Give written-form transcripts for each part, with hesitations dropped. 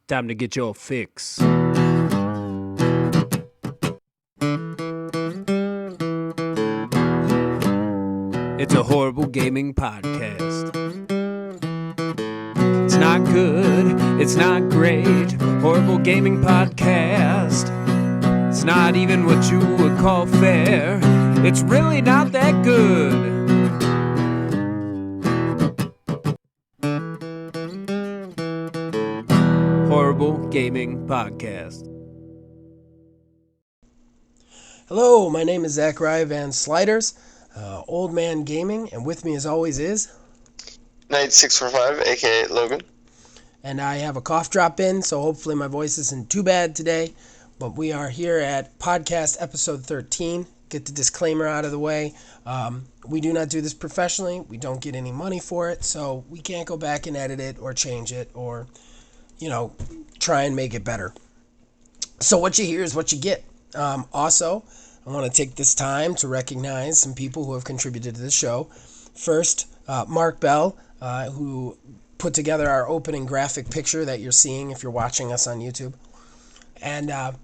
Time to get your fix. It's a horrible gaming podcast. It's not good, it's not great. Horrible gaming podcast. It's not even what you would call fair. It's really not that good. Horrible Gaming Podcast. Hello, my name is Zach Riot Van Sliders, Old Man Gaming, and with me as always is... Knight645, aka Logan. And I have a cough drop in, so hopefully my voice isn't too bad today. But we are here at podcast episode 13. Get the disclaimer out of the way. We do not do this professionally. We don't get any money for it, so we can't go back and edit it or change it or, try and make it better. So what you hear is what you get. Also, I want to take this time to recognize some people who have contributed to the show. First, Mark Bell, who put together our opening graphic picture that you're seeing if you're watching us on YouTube. And I'd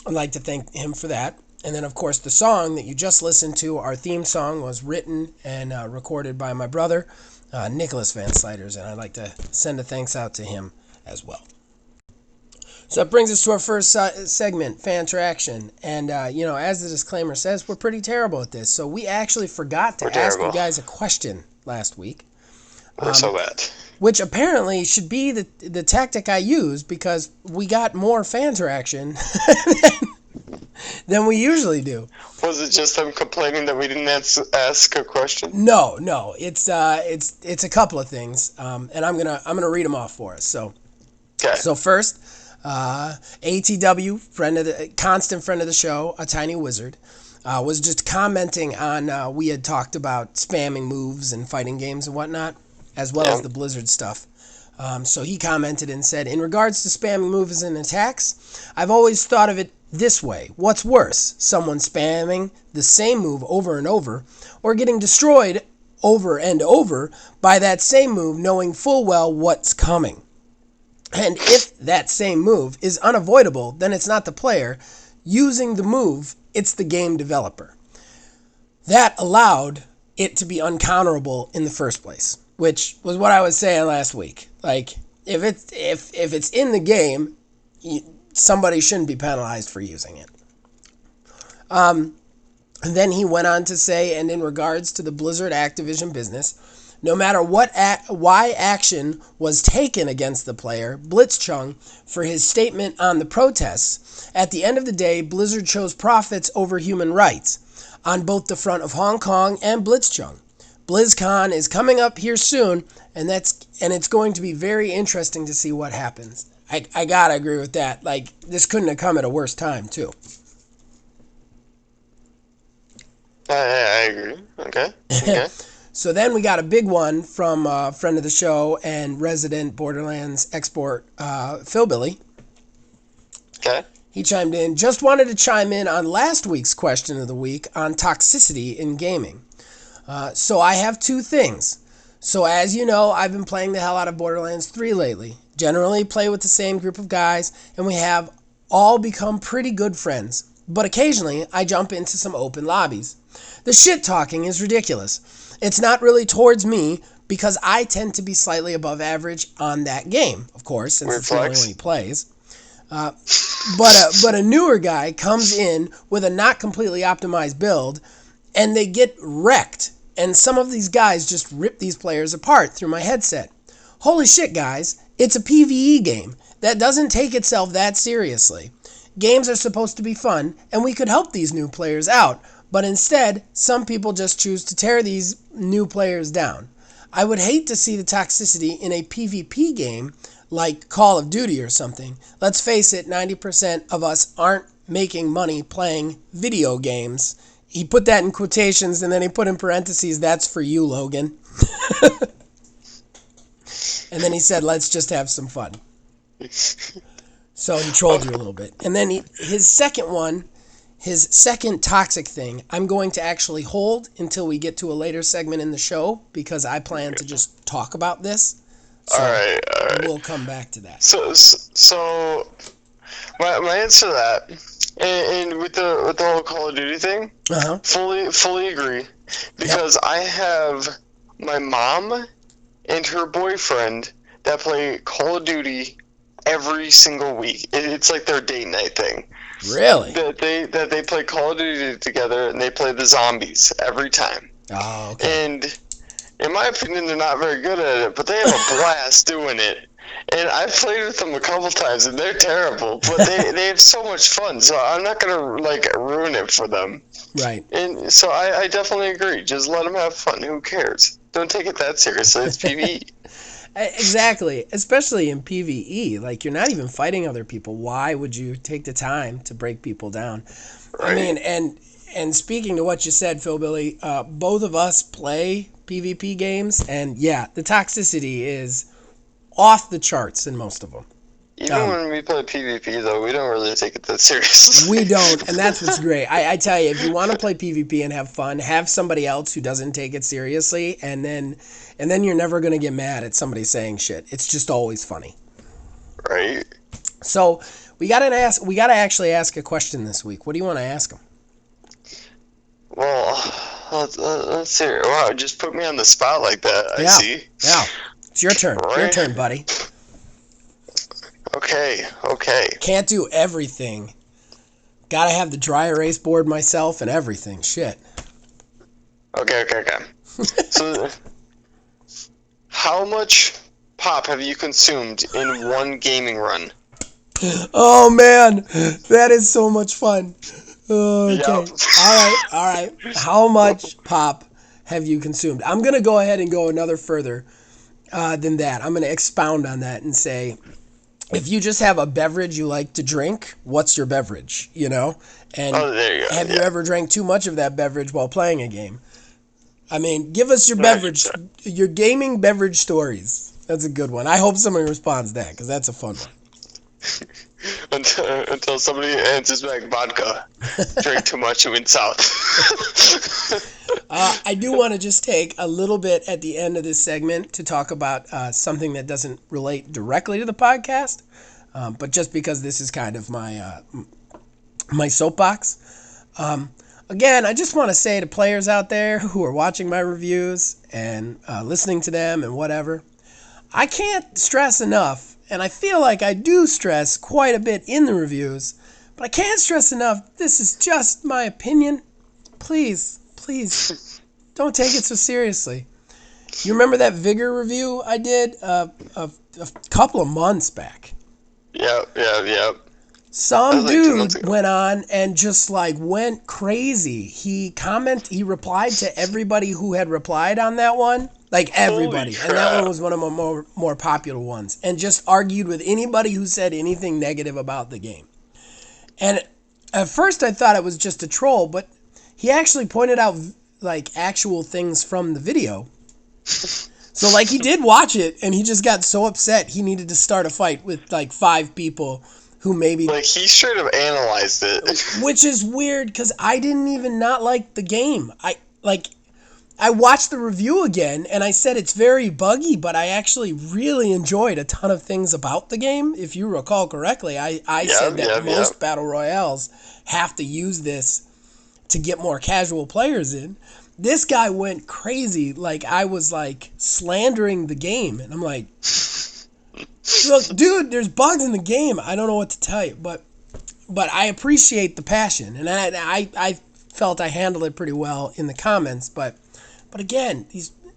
like to thank him for that. And then, of course, the song that you just listened to, our theme song, was written and recorded by my brother, Nicholas Van Sliders. And I'd like to send a thanks out to him as well. So that brings us to our first segment, Fan Traction. And, as the disclaimer says, we're pretty terrible at this. So we actually forgot to ask you guys a question last week. We're so bad. Which apparently should be the tactic I use because we got more fan traction than we usually do. Was it just them complaining that we didn't ask a question? No. It's a couple of things, and I'm gonna read them off for us. So, okay. So first, ATW, constant friend of the show, a tiny wizard, was just commenting on we had talked about spamming moves and fighting games and whatnot, as well as the Blizzard stuff. So he commented and said, in regards to spamming moves and attacks, I've always thought of it this way. What's worse, someone spamming the same move over and over, or getting destroyed over and over by that same move knowing full well what's coming? And if that same move is unavoidable, then it's not the player using the move, it's the game developer. That allowed it to be uncounterable in the first place, which was what I was saying last week. Like, if it's in the game, somebody shouldn't be penalized for using it. And then he went on to say, and in regards to the Blizzard Activision business, no matter why action was taken against the player, Blitzchung, for his statement on the protests, at the end of the day, Blizzard chose profits over human rights on both the front of Hong Kong and Blitzchung. BlizzCon is coming up here soon, and it's going to be very interesting to see what happens. I gotta agree with that. Like, this couldn't have come at a worse time, too. I agree. Okay. So then we got a big one from a friend of the show and resident Borderlands export, Philbilly. Okay. He chimed in, just wanted to chime in on last week's question of the week on toxicity in gaming. So I have two things. So as you know, I've been playing the hell out of Borderlands 3 lately. Generally play with the same group of guys, and we have all become pretty good friends. But occasionally, I jump into some open lobbies. The shit talking is ridiculous. It's not really towards me, because I tend to be slightly above average on that game, of course, since it's the only one he plays. But a newer guy comes in with a not completely optimized build, and they get wrecked. And some of these guys just rip these players apart through my headset. Holy shit, guys. It's a PvE game that doesn't take itself that seriously. Games are supposed to be fun, and we could help these new players out. But instead, some people just choose to tear these new players down. I would hate to see the toxicity in a PvP game like Call of Duty or something. Let's face it, 90% of us aren't making money playing video games. He put that in quotations, and then he put in parentheses, that's for you, Logan. And then he said, let's just have some fun. So he trolled you a little bit. And then his second toxic thing, I'm going to actually hold until we get to a later segment in the show, because I plan to just talk about this. So All right. we'll come back to that. So my answer to that, and with the whole Call of Duty thing, Uh-huh. fully agree, because I have my mom and her boyfriend that play Call of Duty every single week. It's like their date night thing. Really? That they play Call of Duty together, and they play the zombies every time. Oh, okay. And in my opinion, they're not very good at it, but they have a blast doing it. And I've played with them a couple times, and they're terrible, but they have so much fun. So I'm not gonna like ruin it for them. Right. And so I definitely agree. Just let them have fun. Who cares? Don't take it that seriously. It's PvE. Exactly, especially in PvE. Like, you're not even fighting other people. Why would you take the time to break people down? Right. I mean, and speaking to what you said, Phil Billy, both of us play PvP games, and yeah, the toxicity is off the charts in most of them. Even when we play PvP, though, we don't really take it that seriously. We don't, and that's what's great. I tell you, if you want to play PvP and have fun, have somebody else who doesn't take it seriously, and then you're never going to get mad at somebody saying shit. It's just always funny. Right. So we got to actually ask a question this week. What do you want to ask them? Well, let's see. Wow, just put me on the spot like that. I see. Yeah. It's your turn. Right. Your turn, buddy. Okay. Can't do everything. Got to have the dry erase board myself and everything. Shit. Okay. So, how much pop have you consumed in one gaming run? Oh, man. That is so much fun. Okay. Yep. All right. How much pop have you consumed? I'm going to go ahead and go another further than that. I'm going to expound on that and say, if you just have a beverage you like to drink, what's your beverage, you know? And there you go. have you ever drank too much of that beverage while playing a game? I mean, give us your beverage, your gaming beverage stories. That's a good one. I hope somebody responds to that, because that's a fun one. Until somebody answers back vodka. Drink too much, it went south. I do want to just take a little bit at the end of this segment to talk about something that doesn't relate directly to the podcast, but just because this is kind of my my soapbox. Again, I just want to say to players out there who are watching my reviews and listening to them and whatever, I can't stress enough, and I feel like I do stress quite a bit in the reviews, but I can't stress enough, this is just my opinion. Please, don't take it so seriously. You remember that Vigor review I did a couple of months back? Yep. Some Like 2 months dude ago. went on and just like went crazy. He replied to everybody who had replied on that one. Like everybody. Holy And that one crap. was one of my more popular ones. And just argued with anybody who said anything negative about the game. And at first I thought it was just a troll, but he actually pointed out like actual things from the video. So like he did watch it, and he just got so upset he needed to start a fight with like 5 people who maybe... Like, he should have analyzed it. Which is weird, because I didn't even not like the game. I watched the review again, and I said it's very buggy, but I actually really enjoyed a ton of things about the game. If you recall correctly, I said that most Battle Royales have to use this to get more casual players in. This guy went crazy, like I was like slandering the game, and I'm like, look, dude, there's bugs in the game. I don't know what to tell you, but I appreciate the passion, and I felt I handled it pretty well in the comments. But again,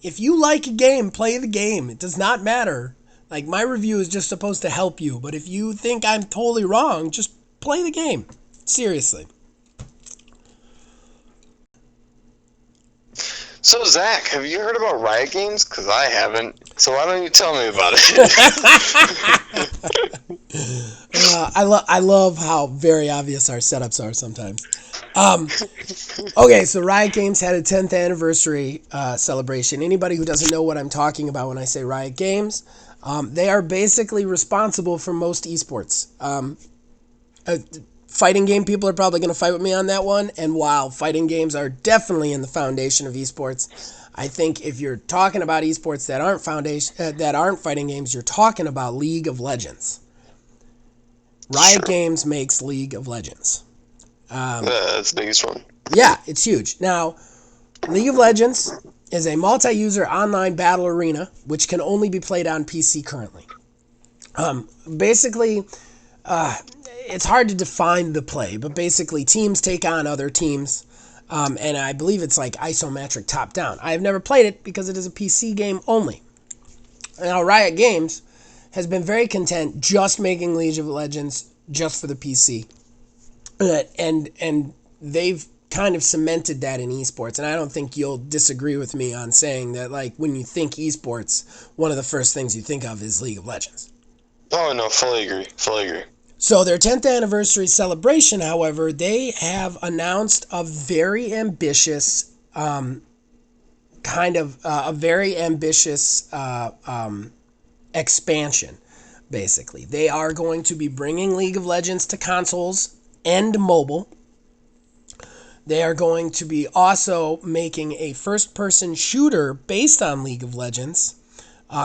if you like a game, play the game. It does not matter. Like, my review is just supposed to help you, but if you think I'm totally wrong, just play the game. Seriously. So, Zach, have you heard about Riot Games? Because I haven't. So why don't you tell me about it? I love how very obvious our setups are sometimes. Okay, so Riot Games had a 10th anniversary celebration. Anybody who doesn't know what I'm talking about when I say Riot Games, they are basically responsible for most esports. fighting game people are probably going to fight with me on that one. And while fighting games are definitely in the foundation of esports, I think if you're talking about esports that aren't fighting games, you're talking about League of Legends. Riot Games makes League of Legends. That's the biggest one. Yeah, it's huge. Now, League of Legends is a multi-user online battle arena which can only be played on PC currently. Basically, it's hard to define the play, but basically teams take on other teams, and I believe it's like isometric top-down. I have never played it because it is a PC game only. Now, Riot Games has been very content just making League of Legends just for the PC. And they've kind of cemented that in esports, and I don't think you'll disagree with me on saying that, like, when you think esports, one of the first things you think of is League of Legends. Oh, no, fully agree. So their 10th anniversary celebration, however, they have announced a very ambitious expansion, basically. They are going to be bringing League of Legends to consoles and mobile. They are going to be also making a first-person shooter based on League of Legends,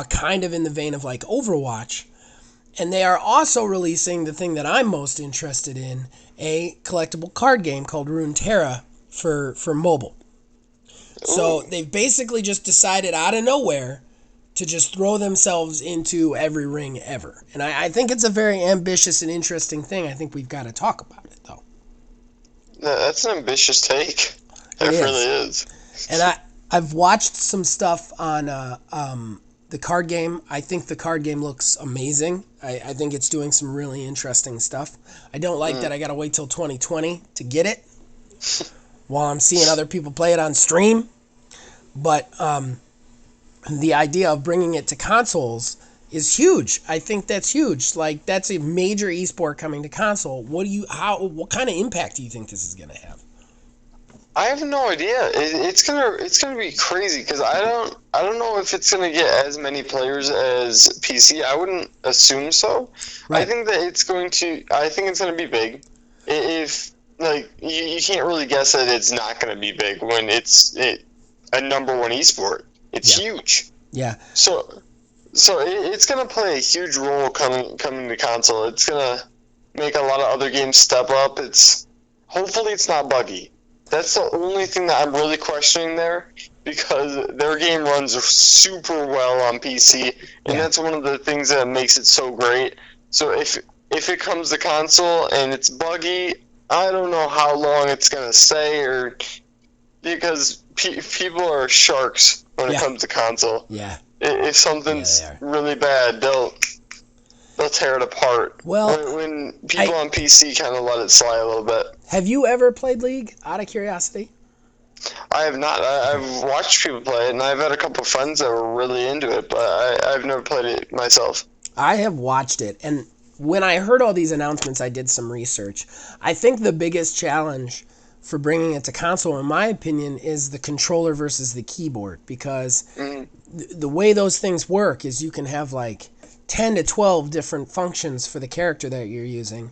kind of in the vein of like Overwatch. And they are also releasing the thing that I'm most interested in, a collectible card game called Runeterra for mobile. So they've basically just decided out of nowhere to just throw themselves into every ring ever. And I think it's a very ambitious and interesting thing. I think we've got to talk about it, though. That's an ambitious take. It really is. And I've watched some stuff on the card game. I think the card game looks amazing. I think it's doing some really interesting stuff. I don't like that I got to wait till 2020 to get it while I'm seeing other people play it on stream. But the idea of bringing it to consoles is huge. I think that's huge. Like, that's a major esport coming to console. What kind of impact do you think this is going to have? I have no idea. It's gonna be crazy because I don't know if it's gonna get as many players as PC. I wouldn't assume so. Right. I think it's gonna be big. If like you can't really guess that it's not gonna be big when it's a number one esport. It's huge. Yeah. So it's gonna play a huge role coming to console. It's gonna make a lot of other games step up. Hopefully it's not buggy. That's the only thing that I'm really questioning there, because their game runs super well on PC, and that's one of the things that makes it so great. So if it comes to console and it's buggy, I don't know how long it's gonna stay, or because people are sharks when it comes to console. Yeah. If something's really bad, they'll tear it apart. Well, when people on PC kind of let it slide a little bit. Have you ever played League, out of curiosity? I have not. I've watched people play it, and I've had a couple of friends that were really into it, but I've never played it myself. I have watched it, and when I heard all these announcements, I did some research. I think the biggest challenge for bringing it to console, in my opinion, is the controller versus the keyboard, because the way those things work is you can have like 10 to 12 different functions for the character that you're using.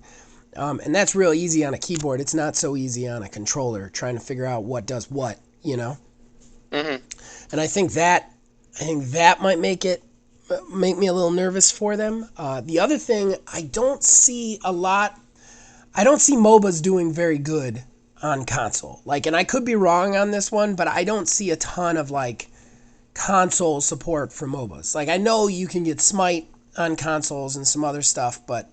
And that's real easy on a keyboard. It's not so easy on a controller, trying to figure out what does what, you know? Mm-hmm. And I think that might make me a little nervous for them. The other thing, I don't see MOBAs doing very good on console. Like, and I could be wrong on this one, but I don't see a ton of like console support for MOBAs. Like, I know you can get Smite on consoles and some other stuff, but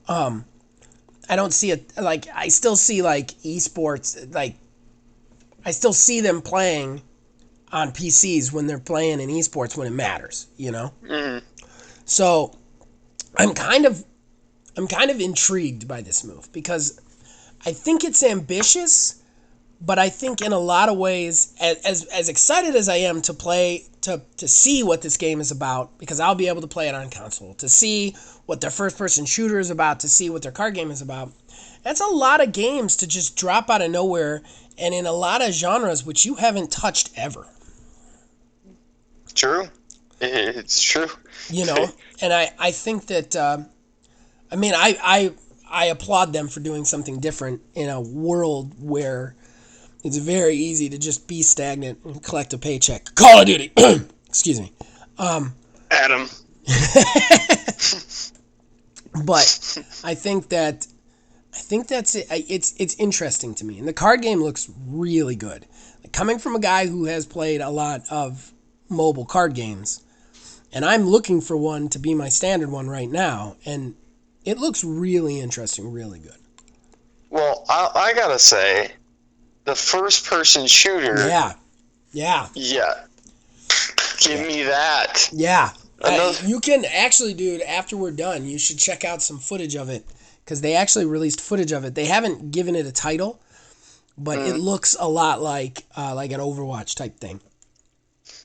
I don't see it. Like, I still see like esports, like I still see them playing on PCs when they're playing in esports when it matters, you know? Mm-hmm. So I'm kind of intrigued by this move, because I think it's ambitious, but I think in a lot of ways, as excited as I am to play, to see what this game is about, because I'll be able to play it on console, to see what their first-person shooter is about, to see what their card game is about, that's a lot of games to just drop out of nowhere, and in a lot of genres which you haven't touched ever. True. It's true. You know, and I think that, I applaud them for doing something different in a world where it's very easy to just be stagnant and collect a paycheck. Call of Duty. Excuse me. Adam. But I think that's it. It's interesting to me, and the card game looks really good. Like, coming from a guy who has played a lot of mobile card games, and I'm looking for one to be my standard one right now, and it looks really interesting, really good. Well, I gotta say, the first-person shooter. Yeah. Give me that. Yeah. You can actually, dude, after we're done, you should check out some footage of it, because they actually released footage of it. They haven't given it a title, but it looks a lot like an Overwatch type thing.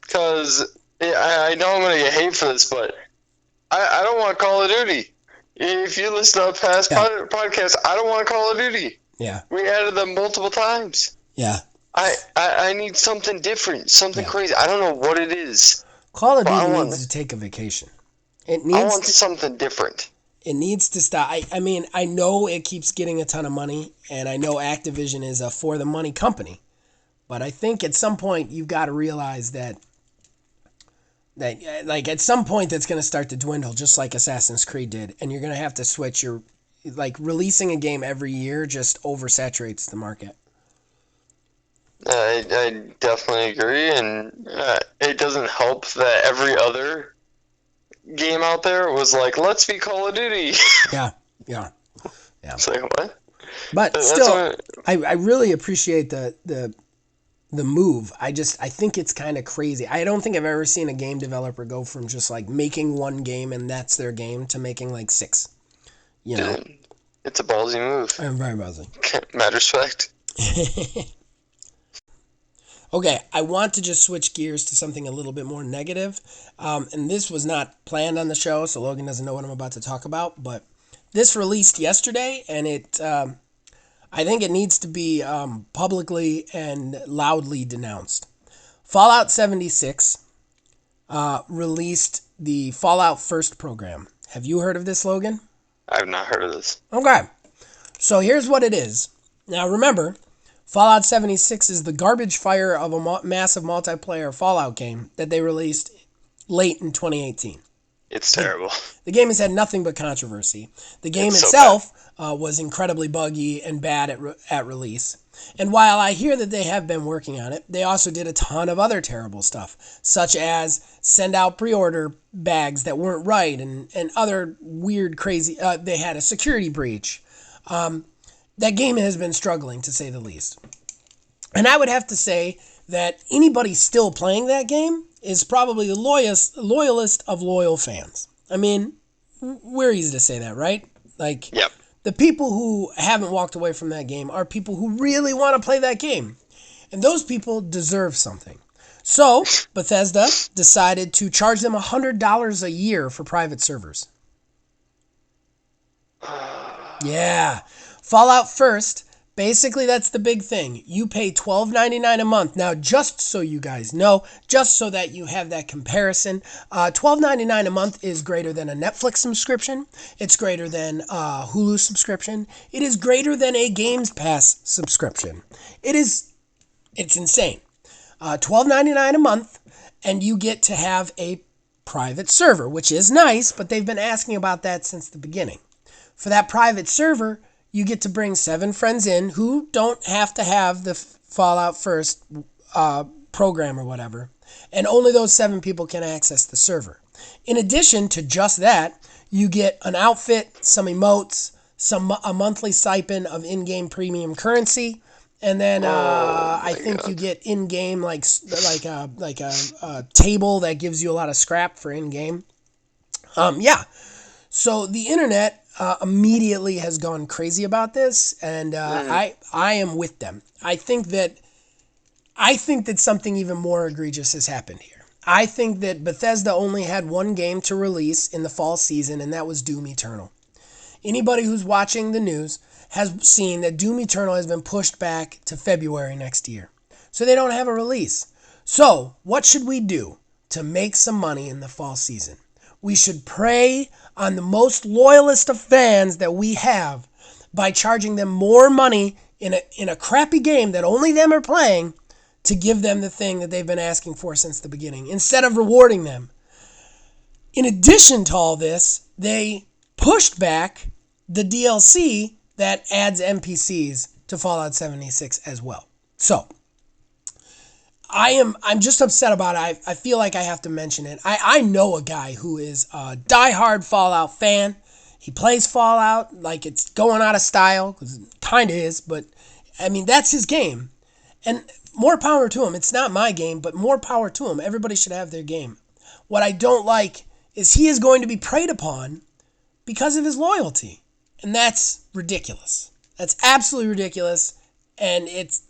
Because I know I'm going to get hate for this, but I don't want Call of Duty. If you listen to past podcasts, I don't want Call of Duty. Yeah. We added them multiple times. Yeah. I need something different, something crazy. I don't know what it is. Call of Duty needs to take a vacation. I want something different. It needs to stop. I mean, I know it keeps getting a ton of money, and I know Activision is a for-the-money company, but I think at some point you've got to realize that like, at some point that's going to start to dwindle, just like Assassin's Creed did, and you're going to have to switch your... Like, releasing a game every year just oversaturates the market. I definitely agree, and it doesn't help that every other game out there was like, let's be Call of Duty. Yeah. It's like, what? But still, I really appreciate the move. I think it's kind of crazy. I don't think I've ever seen a game developer go from just like making one game and that's their game to making like 6. You know? It's a ballsy move. I'm very ballsy. Mad respect. Okay, I want to just switch gears to something a little bit more negative. And this was not planned on the show, so Logan doesn't know what I'm about to talk about. But this released yesterday, and I think it needs to be publicly and loudly denounced. Fallout 76 released the Fallout First program. Have you heard of this, Logan? I have not heard of this. Okay, so here's what it is. Now remember, Fallout 76 is the garbage fire of a massive multiplayer Fallout game that they released late in 2018. It's terrible. The game has had nothing but controversy. The game itself was incredibly buggy and bad at release. And while I hear that they have been working on it, they also did a ton of other terrible stuff, such as send out pre-order bags that weren't right and other weird, crazy... they had a security breach. That game has been struggling, to say the least. And I would have to say that anybody still playing that game is probably the loyalist of loyal fans. I mean, we're easy to say that, right? Like, yep. The people who haven't walked away from that game are people who really want to play that game. And those people deserve something. So, Bethesda decided to charge them $100 a year for private servers. Yeah. Fallout First, basically that's the big thing. You pay $12.99 a month. Now, just so you guys know, just so that you have that comparison, $12.99 a month is greater than a Netflix subscription. It's greater than a Hulu subscription. It is greater than a Games Pass subscription. It's insane. $12.99 a month, and you get to have a private server, which is nice, but they've been asking about that since the beginning. For that private server, you get to bring 7 friends in who don't have to have the Fallout First program or whatever, and only those 7 people can access the server. In addition to just that, you get an outfit, some emotes, a monthly stipend of in-game premium currency, and then I think you get in-game like a table that gives you a lot of scrap for in-game. So the internet immediately has gone crazy about this, and I am with them. I think that something even more egregious has happened here. I think that Bethesda only had one game to release in the fall season, and that was Doom Eternal. Anybody who's watching the news has seen that Doom Eternal has been pushed back to February next year. So they don't have a release. So what should we do to make some money in the fall season? We should prey on the most loyalist of fans that we have by charging them more money in a crappy game that only them are playing to give them the thing that they've been asking for since the beginning, instead of rewarding them. In addition to all this, they pushed back the DLC that adds NPCs to Fallout 76 as well. So, I'm just upset about it. I feel like I have to mention it. I know a guy who is a diehard Fallout fan. He plays Fallout like it's going out of style, because it kind of is, but I mean, that's his game. And more power to him. It's not my game, but more power to him. Everybody should have their game. What I don't like is he is going to be preyed upon because of his loyalty. And that's ridiculous. That's absolutely ridiculous. And it's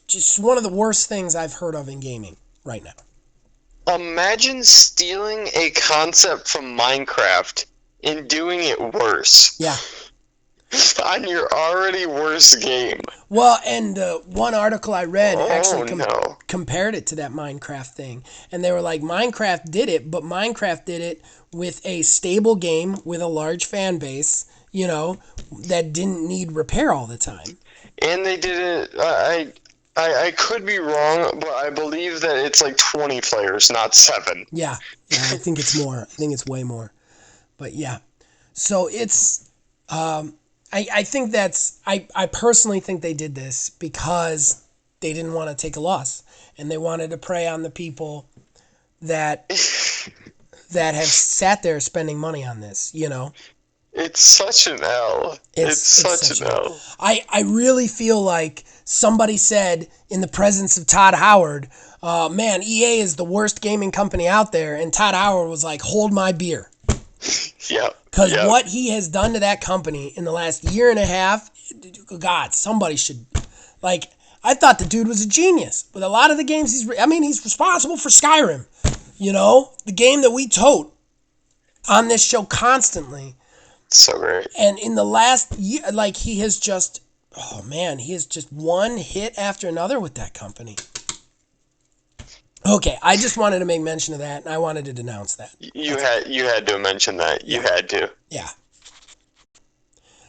just one of the worst things I've heard of in gaming right now. Imagine stealing a concept from Minecraft and doing it worse. Yeah. On your already worst game. Well, and one article I read actually no. compared it to that Minecraft thing. And they were like, Minecraft did it, but Minecraft did it with a stable game with a large fan base, you know, that didn't need repair all the time. And they did it, I could be wrong, but I believe that it's like 20 players, not 7. Yeah, I think it's more. I think it's way more. But yeah. So it's... I think that's... I personally think they did this because they didn't want to take a loss. And they wanted to prey on the people that have sat there spending money on this, you know? It's such an L. It's such an L. I really feel like somebody said in the presence of Todd Howard, man, EA is the worst gaming company out there. And Todd Howard was like, hold my beer. Yep. Because what he has done to that company in the last year and a half, God, somebody should... Like, I thought the dude was a genius. With a lot of the games he's responsible for Skyrim. You know? The game that we tote on this show constantly. So great. And in the last year, like, he has just... Oh, man, he has just one hit after another with that company. Okay, I just wanted to make mention of that, and I wanted to denounce that. You had to mention that. You had to. Yeah.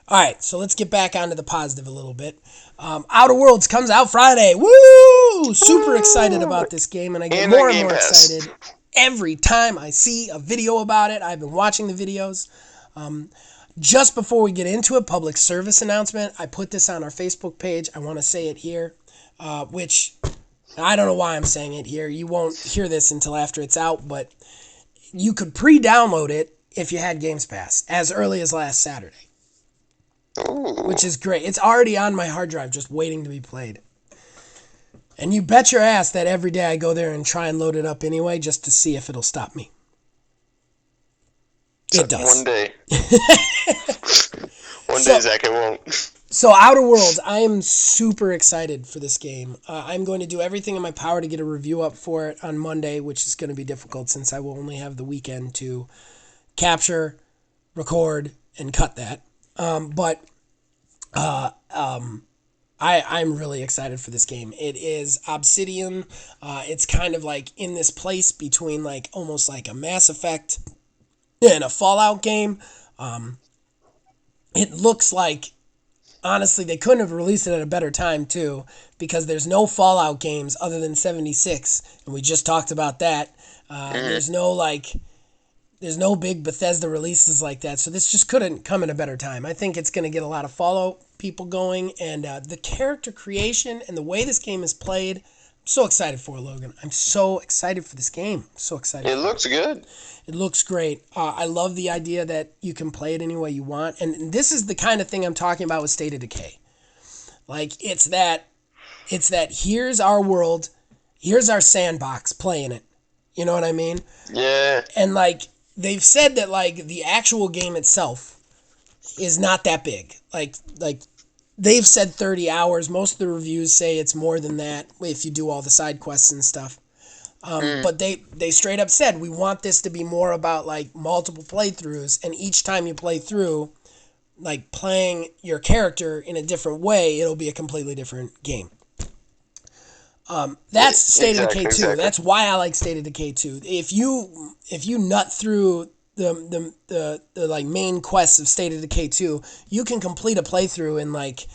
All right, so let's get back onto the positive a little bit. Outer Worlds comes out Friday. Woo! Super excited about this game, and I get more and more excited every time I see a video about it. I've been watching the videos. Just before we get into it, public service announcement. I put this on our Facebook page. I want to say it here, which... I don't know why I'm saying it here. You won't hear this until after it's out, but you could pre-download it if you had Games Pass as early as last Saturday, which is great. It's already on my hard drive just waiting to be played. And you bet your ass that every day I go there and try and load it up anyway just to see if it'll stop me. It does. One day. One day, Zach, it won't. So Outer Worlds, I am super excited for this game. I'm going to do everything in my power to get a review up for it on Monday, which is going to be difficult since I will only have the weekend to capture, record, and cut that. I'm really excited for this game. It is Obsidian. It's kind of like in this place between like almost like a Mass Effect and a Fallout game. It looks like... Honestly, they couldn't have released it at a better time, too, because there's no Fallout games other than 76, and we just talked about that. There's no big Bethesda releases like that, so this just couldn't come at a better time. I think it's going to get a lot of Fallout people going, and the character creation and the way this game is played, I'm so excited for it, Logan. I'm so excited for this game. I'm so excited. It looks good. It looks great. I love the idea that you can play it any way you want. And this is the kind of thing I'm talking about with State of Decay. Like, it's that here's our world, here's our sandbox, playing it. You know what I mean? Yeah. And, like, they've said that, like, the actual game itself is not that big. Like they've said 30 hours. Most of the reviews say it's more than that if you do all the side quests and stuff. But they straight up said, we want this to be more about, like, multiple playthroughs, and each time you play through, like, playing your character in a different way, it'll be a completely different game. That's State of Decay 2. Exactly. That's why I like State of Decay 2. If you nut through the like main quests of State of Decay 2, you can complete a playthrough in like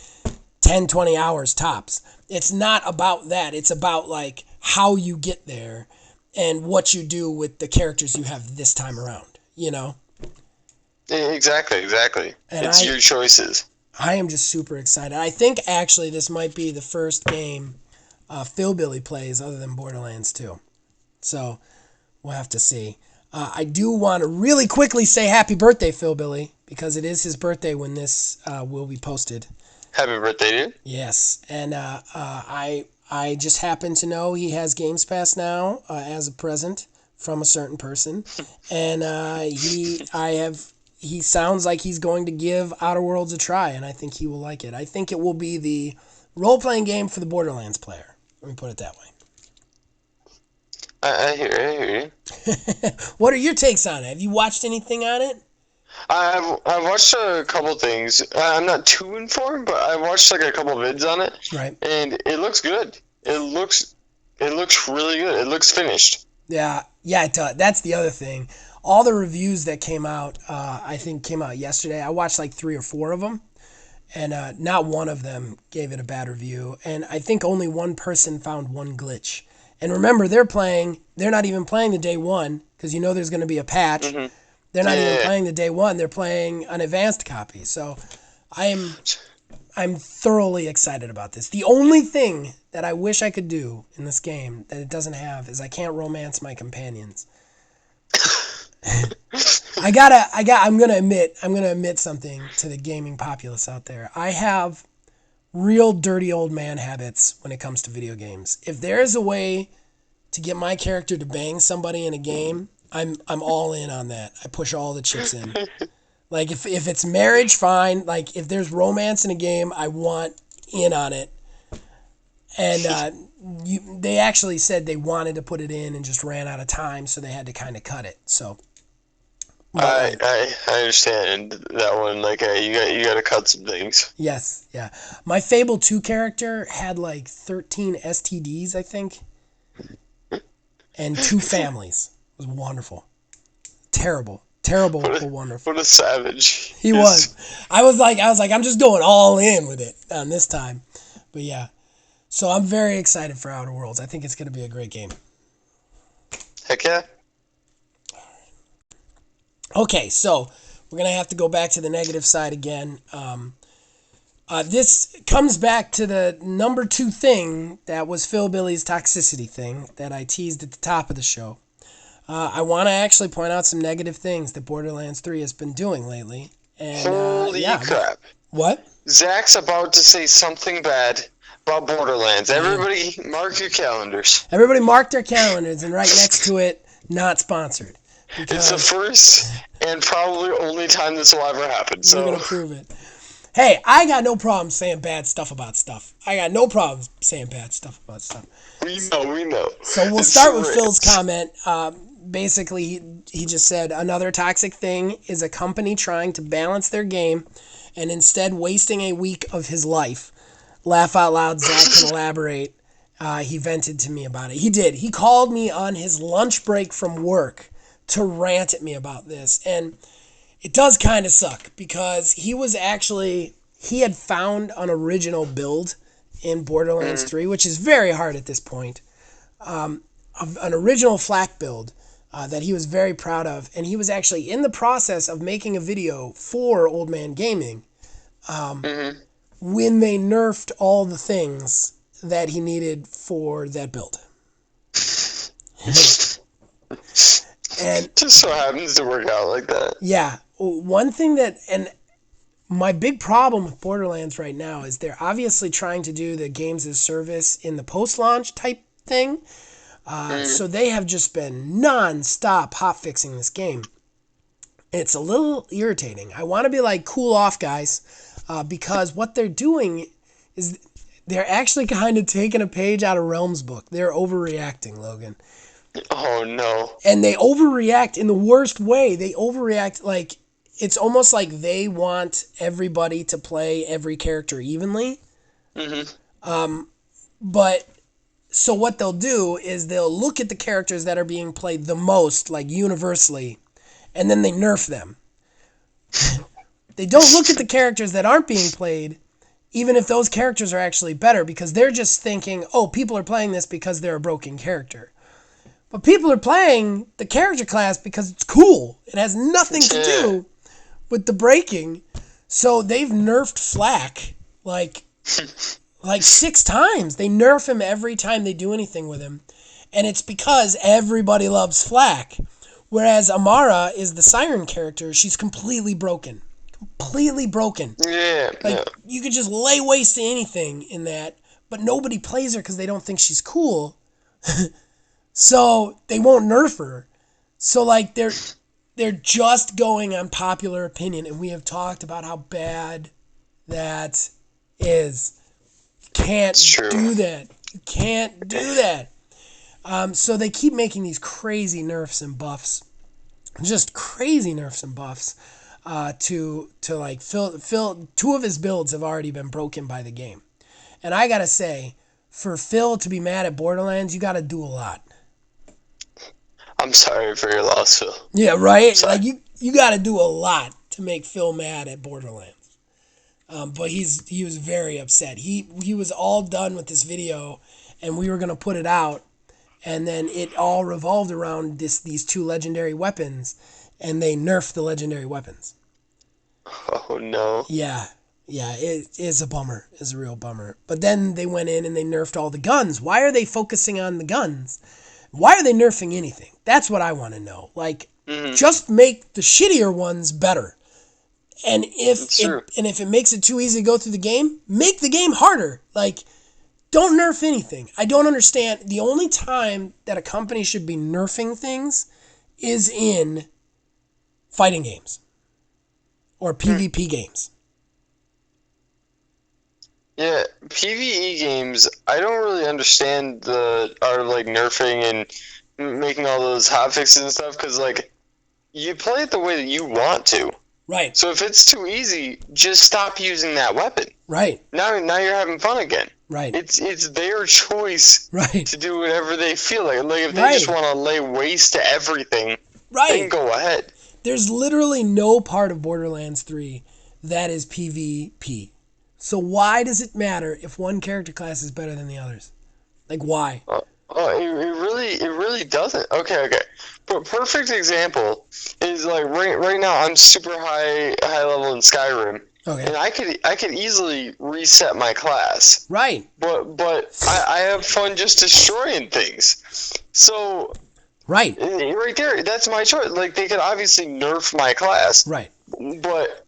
10, 20 hours tops. It's not about that. It's about like how you get there and what you do with the characters you have this time around, you know? Exactly. And it's your choices. I am just super excited. I think actually this might be the first game Philbilly plays other than Borderlands 2. So we'll have to see. I do want to really quickly say happy birthday, Philbilly, because it is his birthday when this will be posted. Happy birthday, dude. Yes, and I just happen to know he has Games Pass now as a present from a certain person, and he sounds like he's going to give Outer Worlds a try, and I think he will like it. I think it will be the role-playing game for the Borderlands player. Let me put it that way. I hear you. What are your takes on it? Have you watched anything on it? I've watched a couple things. I'm not too informed, but I watched like a couple vids on it. Right. And it looks good. It looks really good. It looks finished. Yeah, it does. That's the other thing. All the reviews that came out, I think came out yesterday. I watched like 3 or 4 of them, and not one of them gave it a bad review. And I think only one person found one glitch. And remember, they're not even playing the day one, because you know there's going to be a patch. Mm-hmm. They're not even playing the day one. They're playing an advanced copy. So I'm thoroughly excited about this. The only thing that I wish I could do in this game that it doesn't have is I can't romance my companions. I'm gonna admit something to the gaming populace out there. I have real dirty old man habits when it comes to video games. If there is a way to get my character to bang somebody in a game, I'm all in on that. I push all the chips in. Like if it's marriage, fine. Like if there's romance in a game, I want in on it. And they actually said they wanted to put it in and just ran out of time, so they had to kind of cut it. So I understand that one. Like you got to cut some things. Yes, yeah. My Fable 2 character had like 13 STDs, I think, and 2 families. It was wonderful. Terrible, but wonderful. What a savage. He was. I was like, I'm just going all in with it on this time. But yeah. So I'm very excited for Outer Worlds. I think it's going to be a great game. Heck yeah. Okay, so we're going to have to go back to the negative side again. This comes back to the number 2 thing that was Philbilly's Toxicity thing that I teased at the top of the show. I want to actually point out some negative things that Borderlands 3 has been doing lately. And, holy crap. What? Zach's about to say something bad about Borderlands. Everybody mark your calendars. Everybody mark their calendars, and right next to it, not sponsored. It's the first and probably only time this will ever happen. So we're going to prove it. Hey, I got no problem saying bad stuff about stuff. I got no problem saying bad stuff about stuff. We know. So we'll start with Phil's comment. Basically, he just said, another toxic thing is a company trying to balance their game and instead wasting a week of his life. Laugh out loud, Zach can elaborate. He vented to me about it. He did. He called me on his lunch break from work to rant at me about this. And it does kind of suck because he had found an original build in Borderlands 3, which is very hard at this point. An original flak build that he was very proud of. And he was actually in the process of making a video for Old Man Gaming when they nerfed all the things that he needed for that build. And it just so happens to work out like that. Yeah. One thing and my big problem with Borderlands right now is they're obviously trying to do the games as service in the post-launch type thing. So they have just been non-stop hotfixing this game. It's a little irritating. I want to be like, cool off, guys, because what they're doing is they're actually kind of taking a page out of Realm's book. They're overreacting, Logan. Oh, no. And they overreact in the worst way. They overreact like it's almost like they want everybody to play every character evenly. Mm-hmm. But so what they'll do is they'll look at the characters that are being played the most, like universally, and then they nerf them. They don't look at the characters that aren't being played, even if those characters are actually better, because they're just thinking, oh, people are playing this because they're a broken character. But people are playing the character class because it's cool. It has nothing to do with the breaking. So they've nerfed Flak like 6 times. They nerf him every time they do anything with him. And it's because everybody loves Flak. Whereas Amara is the Siren character. She's completely broken. Completely broken. Yeah. You could just lay waste to anything in that, but nobody plays her because they don't think she's cool. So they won't nerf her. So like they're just going on popular opinion, and we have talked about how bad that is. You can't do that. You can't do that. So they keep making these crazy nerfs and buffs, just crazy nerfs and buffs. To like Phil, 2 of his builds have already been broken by the game, and I gotta say, for Phil to be mad at Borderlands, you gotta do a lot. I'm sorry for your loss, Phil. Yeah, right. Like you gotta do a lot to make Phil mad at Borderlands. But he was very upset. He was all done with this video, and we were gonna put it out, and then it all revolved around these 2 legendary weapons. And they nerfed the legendary weapons. Oh, no. Yeah, it is a bummer. It's a real bummer. But then they went in and they nerfed all the guns. Why are they focusing on the guns? Why are they nerfing anything? That's what I want to know. Like, just make the shittier ones better. And if it makes it too easy to go through the game, make the game harder. Like, don't nerf anything. I don't understand. The only time that a company should be nerfing things is in fighting games or PvP games. Yeah, PvE games, I don't really understand our like nerfing and making all those hotfixes and stuff, because like you play it the way that you want to. Right. So if it's too easy, just stop using that weapon. Right. Now you're having fun again. Right. It's their choice right. to do whatever they feel like. Like if they just want to lay waste to everything, they can go ahead. There's literally no part of Borderlands 3 that is PvP. So why does it matter if one character class is better than the others? Like, why? It really doesn't. Okay. But perfect example is like right now I'm super high level in Skyrim. Okay. And I could easily reset my class. Right. But I have fun just destroying things. So right there, that's my choice. Like, they could obviously nerf my class. Right. But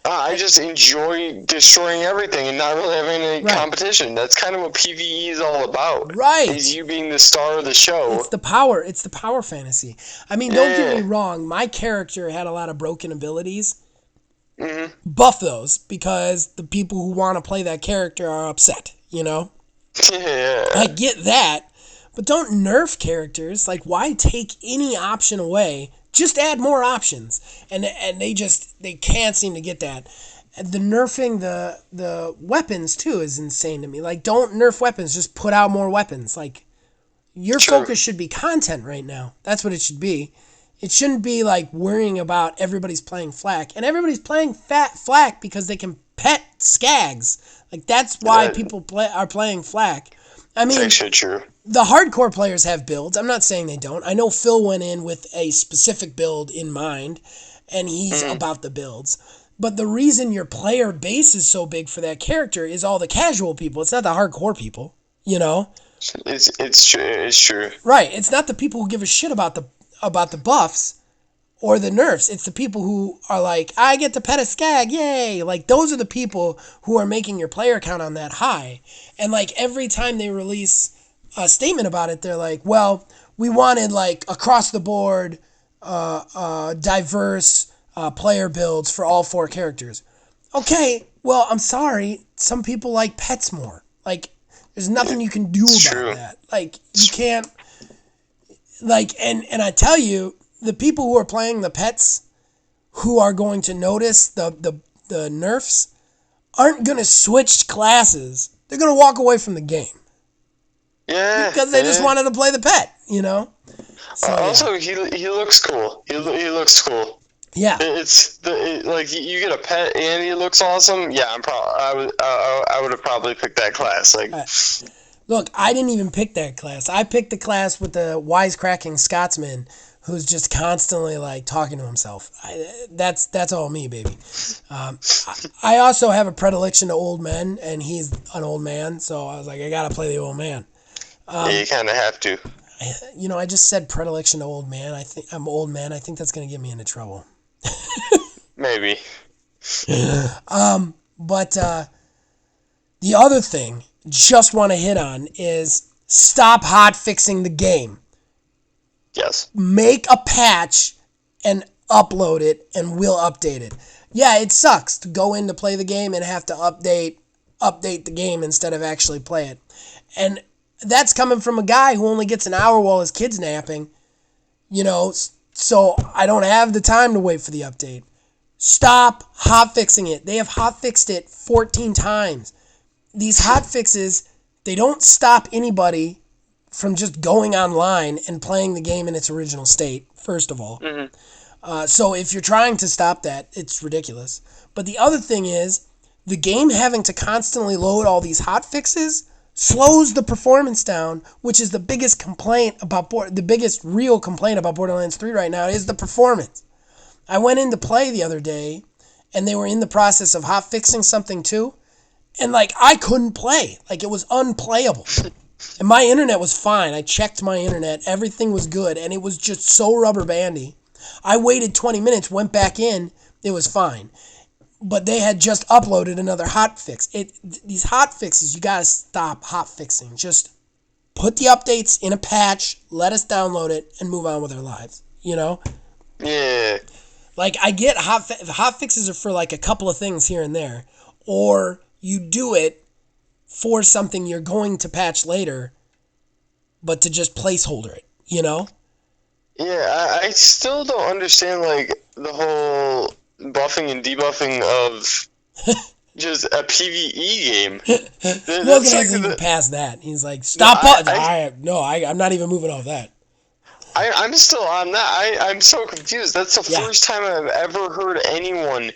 I just enjoy destroying everything and not really having any competition. That's kind of what PvE is all about. Right. Is you being the star of the show. It's the power fantasy. I mean, don't get me wrong. My character had a lot of broken abilities. Mm-hmm. Buff those, because the people who want to play that character are upset, you know? Yeah. I get that. But don't nerf characters. Like, why take any option away? Just add more options. And they can't seem to get that. The nerfing the weapons, too, is insane to me. Like, don't nerf weapons. Just put out more weapons. Like, your focus should be content right now. That's what it should be. It shouldn't be, like, worrying about everybody's playing Flak. And everybody's playing Flak because they can pet Skags. Like, that's why people are playing Flak. I mean, that's actually true. The hardcore players have builds. I'm not saying they don't. I know Phil went in with a specific build in mind, and he's about the builds. But the reason your player base is so big for that character is all the casual people. It's not the hardcore people, you know? It's true. It's true. Right. It's not the people who give a shit about the buffs or the nerfs. It's the people who are like, I get to pet a Skag, yay! Like, those are the people who are making your player count on that high. And, like, every time they release a statement about it, they're like, well, we wanted, like, across the board, diverse player builds for all 4 characters. Okay, well, I'm sorry. Some people like pets more. Like, there's nothing you can do about that. Like, you can't, like, and I tell you, the people who are playing the pets who are going to notice the nerfs aren't going to switch classes. They're going to walk away from the game. Yeah. Because they just wanted to play the pet, you know? So also, he looks cool. He looks cool. yeah. Like you get a pet and he looks awesome. Yeah, I would have probably picked that class. Like, Look, I didn't even pick that class. I picked the class with the wisecracking Scotsman who's just constantly like talking to himself. That's all me, baby. I also have a predilection to old men, and he's an old man, so I was like, I gotta play the old man. yeah, you kind of have to. You know, I just said predilection to old man. I think I'm old man. I think that's gonna get me into trouble. Maybe. But the other thing, just want to hit on is stop hotfixing the game. Yes. Make a patch and upload it, and we'll update it. Yeah, it sucks to go in to play the game and have to update the game instead of actually play it. And that's coming from a guy who only gets an hour while his kid's napping. You know, so I don't have the time to wait for the update. Stop hotfixing it. They have hotfixed it 14 times. These hotfixes, they don't stop anybody from just going online and playing the game in its original state, first of all. Mm-hmm. So if you're trying to stop that, it's ridiculous. But the other thing is, the game having to constantly load all these hotfixes slows the performance down, which is the biggest complaint about the biggest real complaint about Borderlands 3 right now is the performance. I went in to play the other day, and they were in the process of hotfixing something too, and like I couldn't play. Like it was unplayable. And my internet was fine. I checked my internet. Everything was good. And it was just so rubber bandy. I waited 20 minutes, went back in. It was fine. But they had just uploaded another hotfix. These hotfixes, you got to stop hotfixing. Just put the updates in a patch, let us download it, and move on with our lives. You know? Yeah. Like, I get hotfixes are for like a couple of things here and there. Or you do it for something you're going to patch later, but to just placeholder it, you know? Yeah, I still don't understand, like, the whole buffing and debuffing of just a PvE game. Logan hasn't even passed that. He's like, stop I'm not even moving off that. I'm still on that. I'm so confused. That's the first time I've ever heard anyone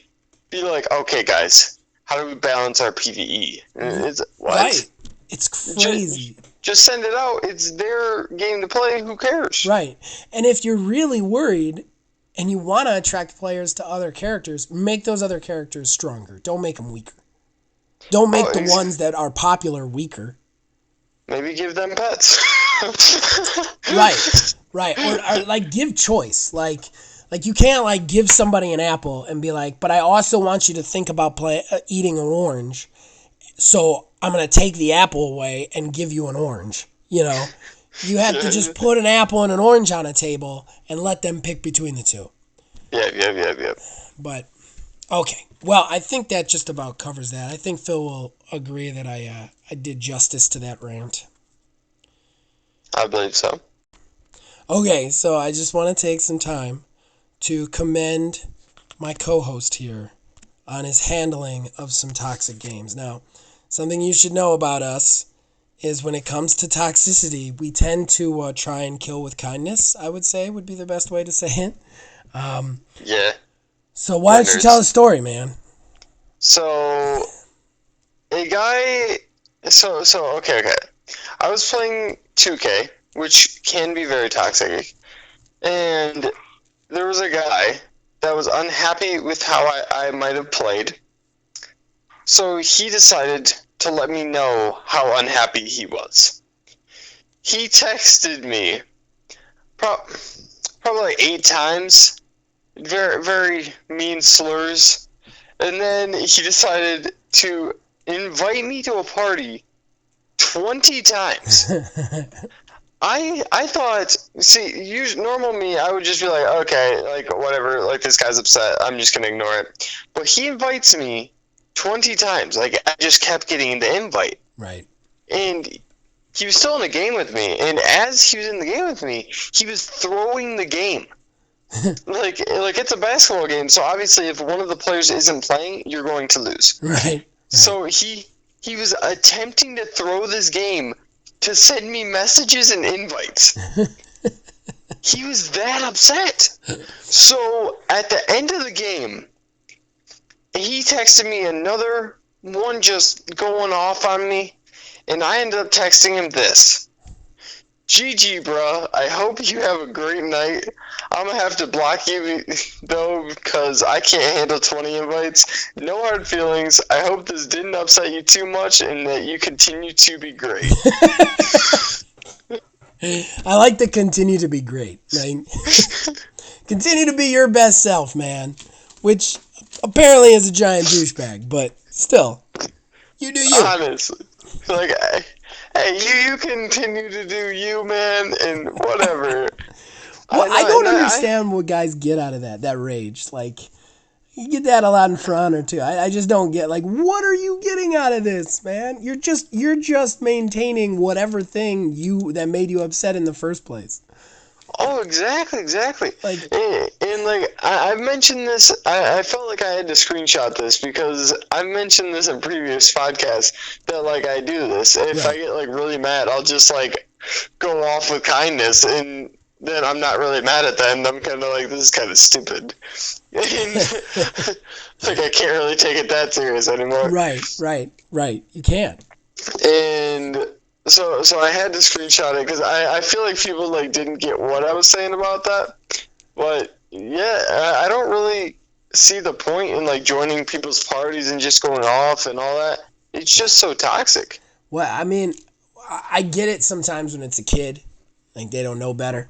be like, okay, guys, how do we balance our PvE? It's, what? Right. It's crazy. Just send it out. It's their game to play. Who cares? Right. And if you're really worried and you want to attract players to other characters, make those other characters stronger. Don't make them weaker. Don't make the ones that are popular weaker. Maybe give them pets. Right. Or like give choice. Like you can't like give somebody an apple and be like, but I also want you to think about eating an orange. So I'm going to take the apple away and give you an orange. You know, you have to just put an apple and an orange on a table and let them pick between the two. Yep. But, okay. Well, I think that just about covers that. I think Phil will agree that I did justice to that rant. I believe so. Okay, so I just want to take some time to commend my co-host here on his handling of some toxic games. Now, something you should know about us is when it comes to toxicity, we tend to try and kill with kindness, I would say, would be the best way to say it. Yeah. So why don't you tell a story, man? So, a guy... Okay. I was playing 2K, which can be very toxic, and there was a guy that was unhappy with how I might have played. So he decided to let me know how unhappy he was. He texted me probably like 8 times, very, very mean slurs, and then he decided to invite me to a party 20 times. I thought, normal me, I would just be like, okay, like, whatever, like, this guy's upset, I'm just gonna ignore it. But he invites me 20 times, like, I just kept getting the invite. Right. And he was still in the game with me, and as he was in the game with me, he was throwing the game. like, it's a basketball game, so obviously if one of the players isn't playing, you're going to lose. Right. So he was attempting to throw this game to send me messages and invites. He was that upset. So at the end of the game, he texted me another one just going off on me, and I ended up texting him this. GG, bruh. I hope you have a great night. I'm gonna have to block you, though, because I can't handle 20 invites. No hard feelings. I hope this didn't upset you too much and that you continue to be great. I like to continue to be great. Right? Continue to be your best self, man. Which apparently is a giant douchebag, but still, you do you. Honestly. Like, hey, you continue to do you, man, and whatever. Well, I don't understand what guys get out of that rage. Like, you get that a lot in For Honor, too. I just don't get, like, what are you getting out of this, man? You're just maintaining whatever thing that made you upset in the first place. Oh, exactly. Like, And like, I've mentioned this, I felt like I had to screenshot this because I've mentioned this in previous podcasts that, like, I do this. If I get, like, really mad, I'll just, like, go off with kindness, and then I'm not really mad at them. I'm kind of like, this is kind of stupid. And, like, I can't really take it that serious anymore. Right. You can't. And so I had to screenshot it because I feel like people, like, didn't get what I was saying about that. But yeah, I don't really see the point in, like, joining people's parties and just going off and all that. It's just so toxic. Well, I mean, I get it sometimes when it's a kid, like they don't know better.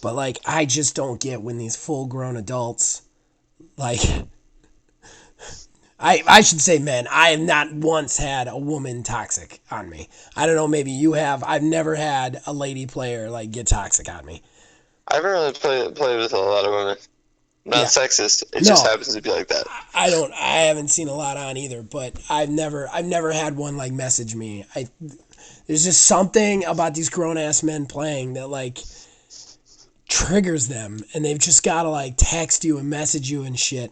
But, like, I just don't get when these full-grown adults, like, I should say men. I have not once had a woman toxic on me. I don't know, maybe you have. I've never had a lady player, like, get toxic on me. I haven't really played with a lot of women. Not sexist. It just happens to be like that. I haven't seen a lot on either, but I've never had one, like, message me. There's just something about these grown-ass men playing that, like, triggers them, and they've just got to, like, text you and message you and shit.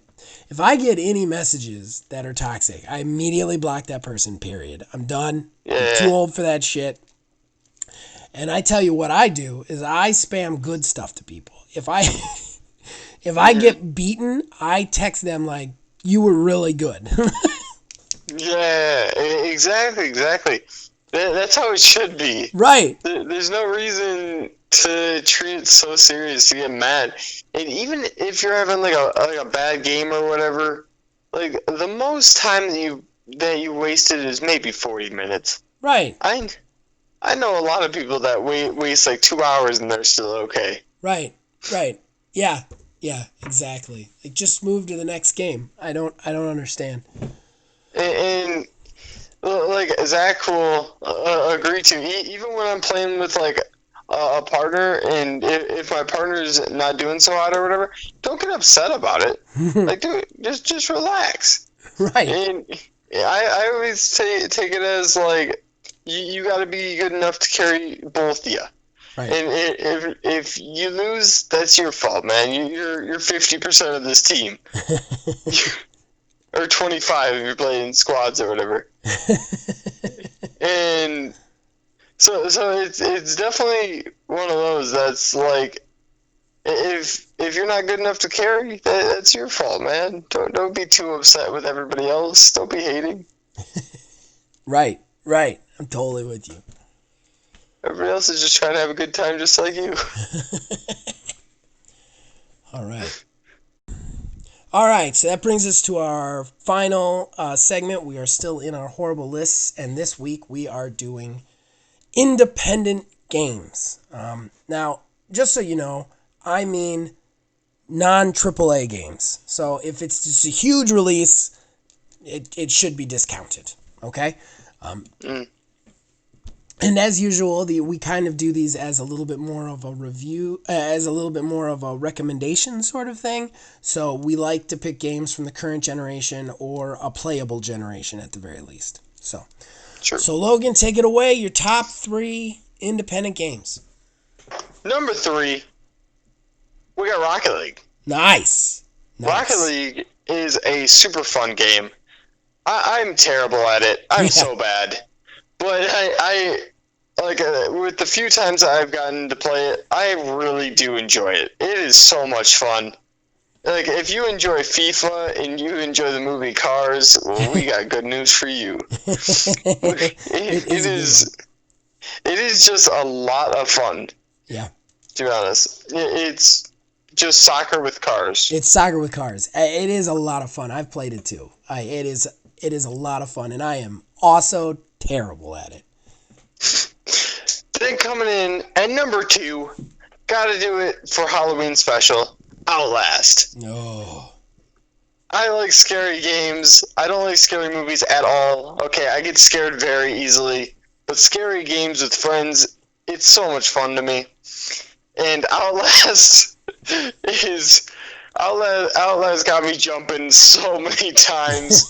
If I get any messages that are toxic, I immediately block that person, period. I'm done. Yeah. I'm too old for that shit. And I tell you what I do is I spam good stuff to people. If I get beaten, I text them like, you were really good. Yeah, exactly. That's how it should be. Right. There's no reason to treat it so serious, to get mad. And even if you're having like a bad game or whatever, like the most time that you wasted is maybe 40 minutes. Right. I know a lot of people that waste like 2 hours and they're still okay. Right. Yeah, exactly. Like, just move to the next game. I don't understand. And like, Zach will agree to, even when I'm playing with like a partner, and if my partner's not doing so hot or whatever, don't get upset about it. Like, dude, just relax. Right. And I always take it as like, you got to be good enough to carry both of you. Right. And if you lose, that's your fault, man. You're 50% of this team. Or 25 if you're playing squads or whatever. And so it's definitely one of those that's like, if you're not good enough to carry, that's your fault, man. Don't be too upset with everybody else. Don't be hating. Right. I'm totally with you. Everybody else is just trying to have a good time just like you. All right, so that brings us to our final segment. We are still in our horrible lists, and this week we are doing independent games. Now, just so you know, I mean non-AAA games. So if it's just a huge release, it should be discounted, okay? And as usual, we kind of do these as a little bit more of a review, as a little bit more of a recommendation sort of thing. So we like to pick games from the current generation or a playable generation at the very least. So, sure. So Logan, take it away. Your top 3 independent games. Number 3, we got Rocket League. Nice. Rocket League is a super fun game. I'm terrible at it. I'm so bad. But like with the few times that I've gotten to play it, I really do enjoy it. It is so much fun. Like, if you enjoy FIFA and you enjoy the movie Cars, well, we got good news for you. It is just a lot of fun. Yeah. To be honest, it's just soccer with cars. It's soccer with cars. It is a lot of fun. I've played it too. It is a lot of fun, and I am also terrible at it. Then coming in at number 2, gotta do it for Halloween special, Outlast. No. I like scary games. I don't like scary movies at all. Okay, I get scared very easily, but scary games with friends, it's so much fun to me. And Outlast Outlast got me jumping so many times.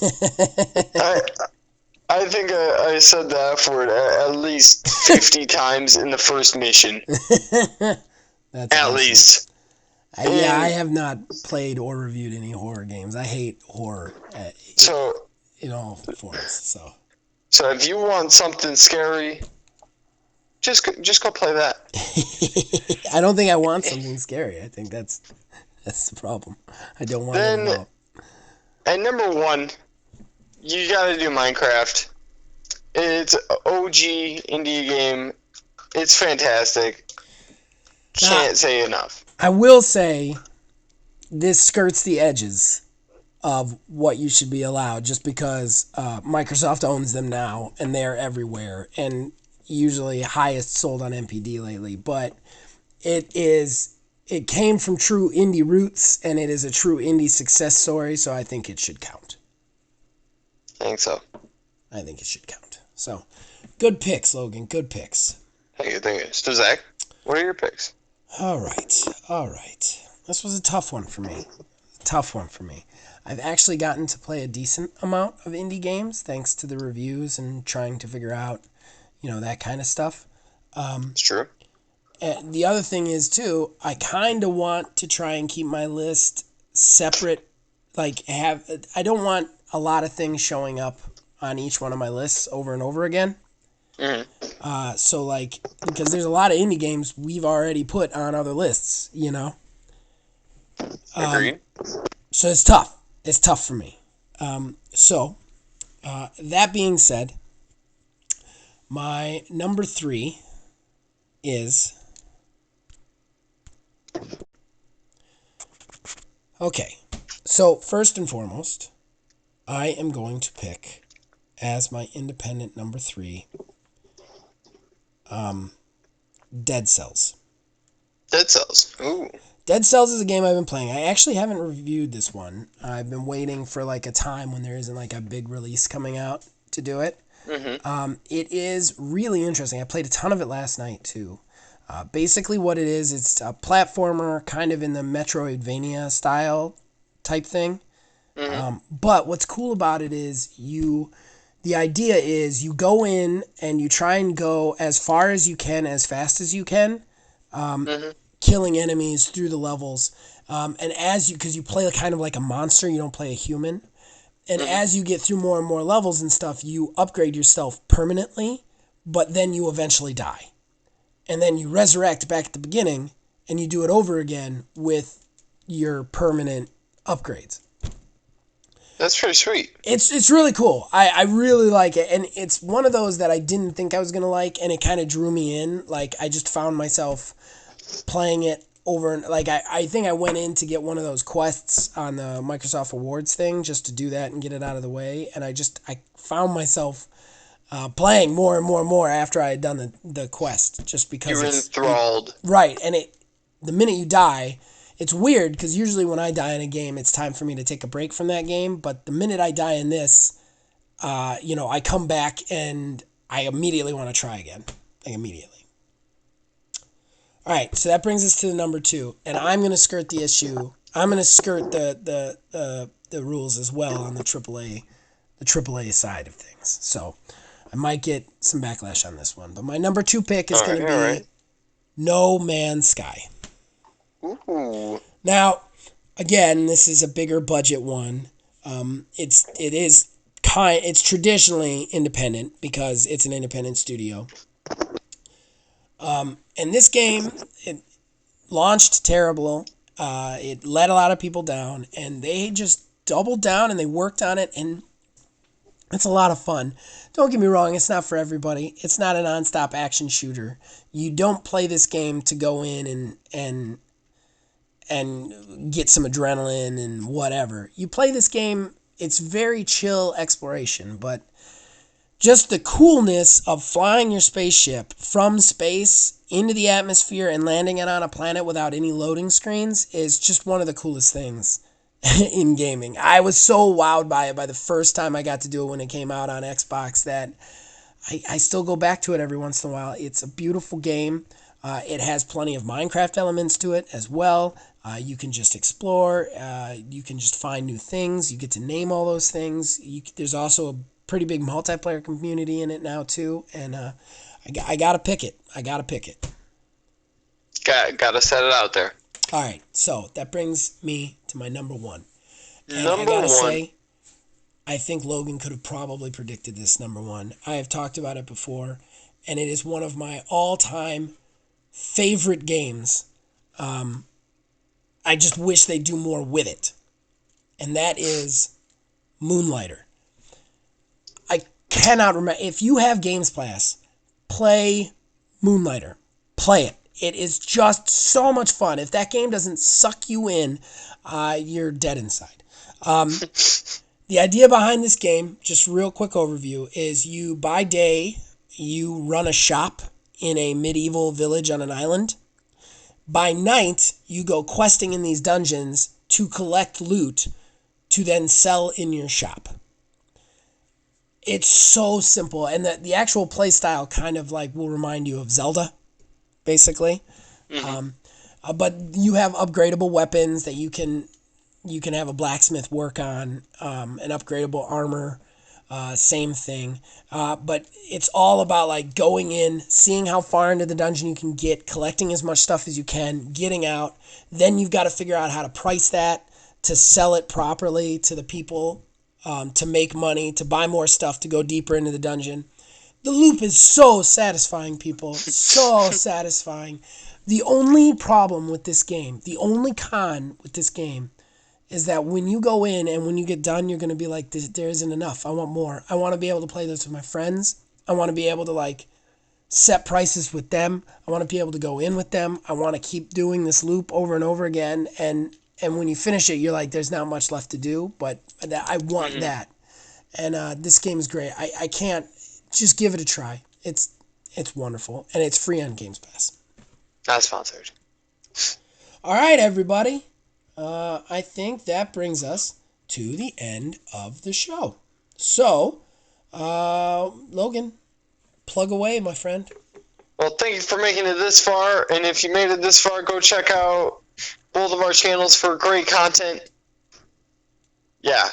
I think I said the F word at least 50 times in the first mission. That's at awesome. least. I have not played or reviewed any horror games. I hate horror in all forms. So if you want something scary, just go play that. I don't think I want something scary. I think that's the problem. I don't want it at all. At number 1, you gotta do Minecraft. It's an OG indie game. It's fantastic. Can't say enough. I will say this skirts the edges of what you should be allowed just because Microsoft owns them now and they're everywhere and usually highest sold on MPD lately. But it came from true indie roots and it is a true indie success story, so I think it should count. I think so. I think it should count. So, good picks, Logan. Good picks. Thank you. So, Zach, what are your picks? All right. This was a tough one for me. I've actually gotten to play a decent amount of indie games thanks to the reviews and trying to figure out, that kind of stuff. It's true. And the other thing is, too, I kind of want to try and keep my list separate. I don't want a lot of things showing up on each one of my lists over and over again. Mm-hmm. Because there's a lot of indie games we've already put on other lists, Agreed. So it's tough. It's tough for me. That being said, my number 3 is... Okay, so first and foremost, I am going to pick as my independent number 3, Dead Cells. Dead Cells. Ooh. Dead Cells is a game I've been playing. I actually haven't reviewed this one. I've been waiting for a time when there isn't a big release coming out to do it. Mm-hmm. It is really interesting. I played a ton of it last night too. Basically what it is, it's a platformer kind of in the Metroidvania style type thing. Mm-hmm. But what's cool about it is the idea is you go in and you try and go as far as you can, as fast as you can, killing enemies through the levels. And because you play kind of like a monster, you don't play a human. And as you get through more and more levels and stuff, you upgrade yourself permanently, but then you eventually die. And then you resurrect back at the beginning, and you do it over again with your permanent upgrades. That's pretty sweet. It's really cool. I really like it, and it's one of those that I didn't think I was gonna like, and it kind of drew me in. I just found myself playing it over, and I think I went in to get one of those quests on the Microsoft Awards thing just to do that and get it out of the way, and I found myself playing more and more and more after I had done the quest, just because you were enthralled. Right, and the minute you die, it's weird because usually when I die in a game, it's time for me to take a break from that game. But the minute I die in this, I come back and I immediately want to try again, immediately. All right, so that brings us to the number 2, and I'm going to skirt the issue. I'm going to skirt the rules as well on the AAA side of things. So I might get some backlash on this one, but my number 2 pick is going to be No Man's Sky. Ooh. Now, again, this is a bigger budget one. It's traditionally independent because it's an independent studio. And this game, it launched terrible. It let a lot of people down, and they just doubled down and they worked on it, and it's a lot of fun. Don't get me wrong, it's not for everybody. It's not a non-stop action shooter. You don't play this game to go in and get some adrenaline and whatever. You play this game, it's very chill exploration, but just the coolness of flying your spaceship from space into the atmosphere and landing it on a planet without any loading screens is just one of the coolest things in gaming. I was so wowed by it by the first time I got to do it when it came out on Xbox that I still go back to it every once in a while. It's a beautiful game. It has plenty of Minecraft elements to it as well. You can just explore. You can just find new things. You get to name all those things. There's also a pretty big multiplayer community in it now too. And I gotta pick it. Gotta set it out there. All right, so that brings me to my number one. And Number I gotta one. say, I think Logan could have probably predicted this number one. I have talked about it before, and it is one of my all-time favorite games. I just wish they'd do more with it. And that is Moonlighter. I cannot remember. If you have Games Pass, play Moonlighter. Play it. It is just so much fun. If that game doesn't suck you in, you're dead inside. The idea behind this game, just real quick overview, is you, by day, you run a shop in a medieval village on an island. By night, you go questing in these dungeons to collect loot to then sell in your shop. It's so simple, and the actual play style kind of like will remind you of Zelda, basically. Mm-hmm. But you have upgradable weapons that you can have a blacksmith work on, an upgradable armor, same thing. But it's all about like going in, seeing how far into the dungeon you can get, collecting as much stuff as you can, getting out. Then you've got to figure out how to price that, to sell it properly to the people, to make money, to buy more stuff, to go deeper into the dungeon. The loop is so satisfying, people. So satisfying. The only problem with this game, the only con with this game, is that when you go in and when you get done, you're going to be like, there isn't enough. I want more. I want to be able to play this with my friends. I want to be able to like set prices with them. I want to be able to go in with them. I want to keep doing this loop over and over again. And when you finish it, you're like, there's not much left to do, but I want that. And this game is great. I can't, just give it a try. It's wonderful. And it's free on Games Pass. Not sponsored. All right, everybody. I think that brings us to the end of the show. So, Logan, plug away, my friend. Well, thank you for making it this far. And if you made it this far, go check out both of our channels for great content. Yeah.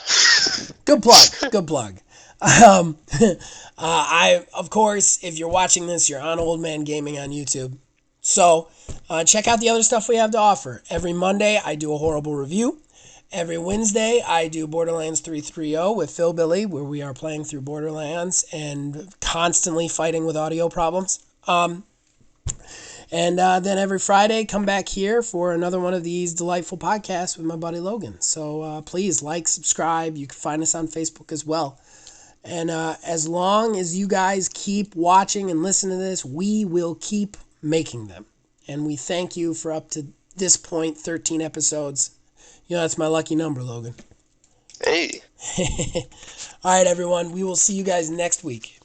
Good plug. I, of course, if you're watching this, you're on Old Man Gaming on YouTube. So, check out the other stuff we have to offer. Every Monday, I do a horrible review. Every Wednesday, I do Borderlands 3.30 with Phil Billy, where we are playing through Borderlands and constantly fighting with audio problems. And then every Friday, come back here for another one of these delightful podcasts with my buddy Logan. So please like, subscribe. You can find us on Facebook as well. And as long as you guys keep watching and listening to this, we will keep making them. And we thank you for up to this point, 13 episodes. You know, that's my lucky number, Logan. Hey. All right, everyone. We will see you guys next week.